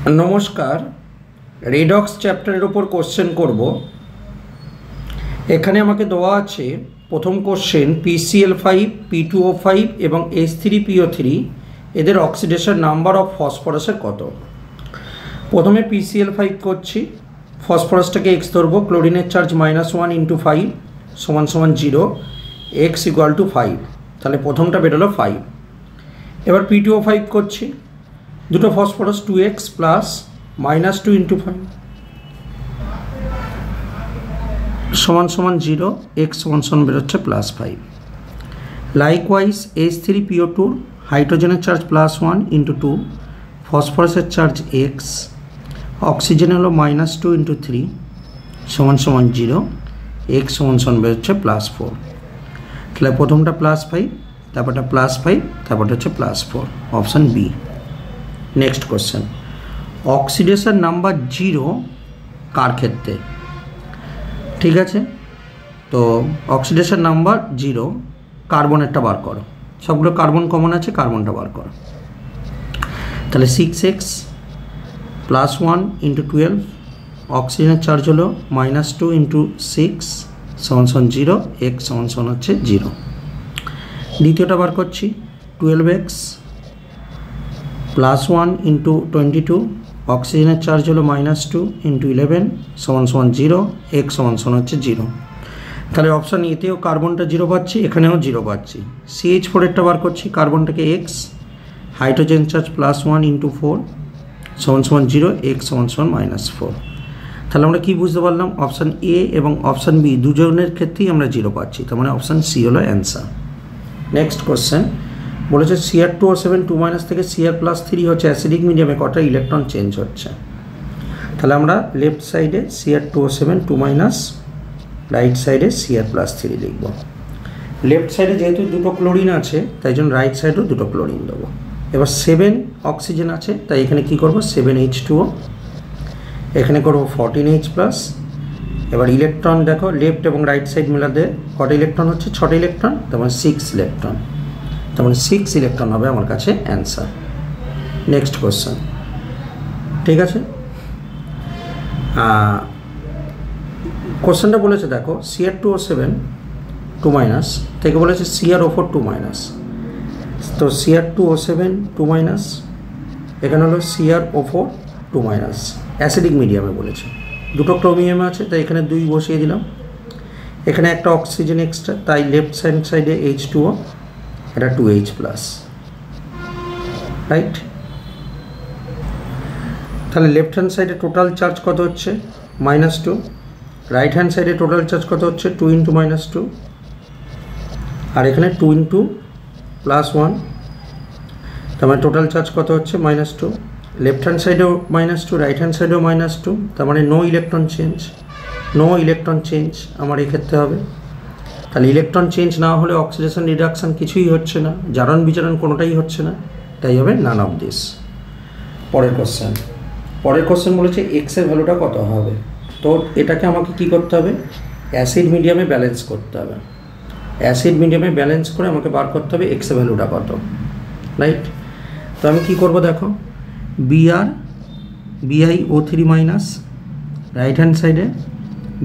नमस्कार रेडक्स चैप्टारेर ओपर कोश्चेन करब। एखाने आमाके देওয়া আছে प्रथम कोश्चेन PCl5 P2O5 एवं H3PO3 एদের অক্সিডেশন নাম্বার অফ ফসফরাসের কত। প্রথমে PCl5 করছি, ফসফরাসটাকে x ধরব, ক্লোরিনের চার্জ -1 × 5 = 0, x = 5, তাহলে প্রথমটা বেরোলো 5। এবার P2O5 করছি, দুটো ফসফরাস 2x প্লাস -2 × 5 = 0, x = বেরোচ্ছে +5। লাইকওয়াইজ H3PO2 হাইড্রোজেনের চার্জ +1 × 2, ফসফরাসের চার্জ x, অক্সিজেন হলো -2 × 3 = 0, x = বেরোচ্ছে +4। তাহলে প্রথমটা +5, তারপরটা +5, তারপরটা হচ্ছে +4, option B. Next question oxidation number 0 কার ক্ষেত্রে। ঠিক আছে, তো অক্সিডেশন নাম্বার 0 কার্বনেরটা বার করো, সবগুলো কার্বন কমন আছে, কার্বনটা বার করো। তাহলে 6x +1 × 12, অক্সিজেনের চার্জ হলো -2 × 6 = 0, x = হচ্ছে 0। দ্বিতীয়টা বার করছি, 12x +1 × 22, অক্সিজেনের চার্জ হলো -2 × 11 = 0, x = হচ্ছে 0। তাহলে অপশান এতেও কার্বনটা 0 পাচ্ছি, এখানেও 0 পাচ্ছি। CH4এরটা বার করছি, কার্বনটাকে x, হাইড্রোজেন চার্জ +1 × 4 = 0, x = -4। তাহলে আমরা কি বুঝতে পারলাম, অপশান এ এবং অপশান বি দুজনের ক্ষেত্রেই আমরা 0 পাচ্ছি, তার মানে অপশান সি হলো অ্যান্সার। নেক্সট কোশ্চেন বলেছে Cr2O7 2- থেকে Cr+3 হচ্ছে অ্যাসিডিক মিডিয়ামে কটা ইলেকট্রন চেঞ্জ হচ্ছে। তাহলে আমরা লেফট সাইডে Cr2O7 2-, রাইট সাইডে Cr+3 লিখব। লেফট সাইডে যেহেতু দুটো ক্লোরিন আছে তাই জন্য রাইট সাইডেও দুটো ক্লোরিন দেবো। এবার 7 অক্সিজেন আছে, তাই এখানে কি করব, 7H2O, এখানে করব 14H+। এবার ইলেকট্রন দেখো, লেফট এবং রাইট সাইড মেলাতে কটা ইলেকট্রন হচ্ছে, 6টা ইলেকট্রন, তার মানে 6 ইলেকট্রন, তার মানে 6 ইলেকট্রন হবে আমার কাছে অ্যান্সার। নেক্সট কোশ্চেন, ঠিক আছে। কোশ্চেনটা বলেছে দেখো Cr2O7 2- থেকে বলেছে CrO4 2-, তো Cr2O7 2-, এখানে হলো CrO4 2-, অ্যাসিডিক মিডিয়ামে বলেছে, দুটো ক্রোমিয়াম আছে তাই এখানে 2 বসিয়ে দিলাম। এখানে একটা অক্সিজেন এক্সট্রা, তাই লেফট সাইডে H2O, এটা 2H+, রাইট। তাহলে লেফট হ্যান্ড সাইডে টোটাল চার্জ কত হচ্ছে, -2, রাইট হ্যান্ড সাইডে টোটাল চার্জ কত হচ্ছে, 2 × -2, আর এখানে 2 × +1, তার মানে টোটাল চার্জ কত হচ্ছে -2। লেফট হ্যান্ড সাইডেও -2, রাইট হ্যান্ড সাইডেও -2, তার মানে নো ইলেকট্রন চেঞ্জ আমার এক্ষেত্রে হবে। তাহলে ইলেকট্রন চেঞ্জ না হলে অক্সিডেশন রিডাকশান কিছুই হচ্ছে না, জারণ বিজারণ কোনোটাই হচ্ছে না, তাই হবে নান অফ দিস। পরের কোশ্চেন বলেছে এক্স এর ভ্যালুটা কত হবে। তো এটাকে আমাকে কি করতে হবে, অ্যাসিড মিডিয়ামে ব্যালেন্স করতে হবে। অ্যাসিড মিডিয়ামে ব্যালেন্স করে আমাকে বার করতে হবে এক্স এর ভ্যালুটা কত, রাইট। তো আমি কি করব দেখো, BiO3-, রাইট হ্যান্ড সাইডে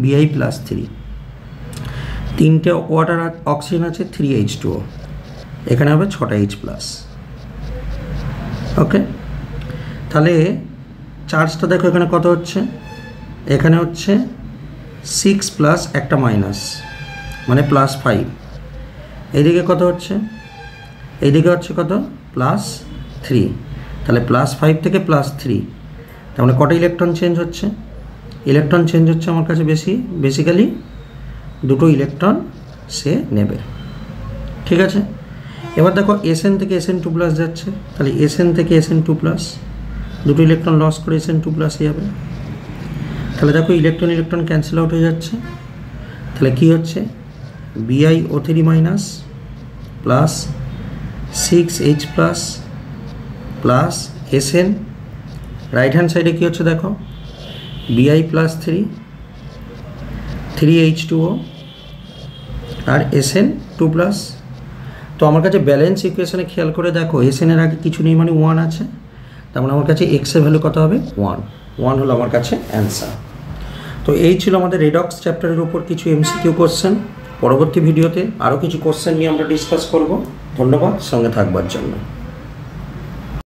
Bi+3, 3টে ওয়াটার অক্সিজেন আছে, 3H2O, এখানে হবে 6টা H+। ওকে, তাহলে চার্জটা দেখো এখানে কত হচ্ছে, এখানে হচ্ছে 6 প্লাস একটা মাইনাস মানে +5, এইদিকে কত হচ্ছে, এইদিকে হচ্ছে কত, +3, তাহলে +5 থেকে +3, তার মানে কটা ইলেকট্রন চেঞ্জ হচ্ছে, ইলেকট্রন চেঞ্জ হচ্ছে আমার কাছে বেসিক্যালি দুটো ইলেকট্রন সে নেবে। ঠিক আছে, এবার দেখো Sn থেকে Sn2+ যাচ্ছে, তাহলে Sn থেকে Sn2+, দুটো ইলেকট্রন লস করে Sn2+ যাবে। তাহলে দেখো ইলেকট্রন ক্যান্সেল আউট হয়ে যাচ্ছে, তাহলে কি হচ্ছে, BiO3- plus 6H+ plus Sn, right hand সাইডে কী হচ্ছে দেখো, Bi+3, 3H2O আর Sn2+। তো আমার কাছে ব্যালেন্স ইকুয়েশনে খেয়াল করে দেখো, Sn এর আগে কিছু নেই মানে 1 আছে, তার মানে আমার কাছে এক্সের ভ্যালু কত হবে 1 হলো আমার কাছে অ্যান্সার। তো এই ছিল আমাদের রেডক্স চ্যাপ্টারের উপর কিছু এমসিকিউ কোশ্চেন। পরবর্তী ভিডিওতে আরও কিছু কোশ্চেন নিয়ে আমরা ডিসকাস করব। ধন্যবাদ সঙ্গে থাকবার জন্য।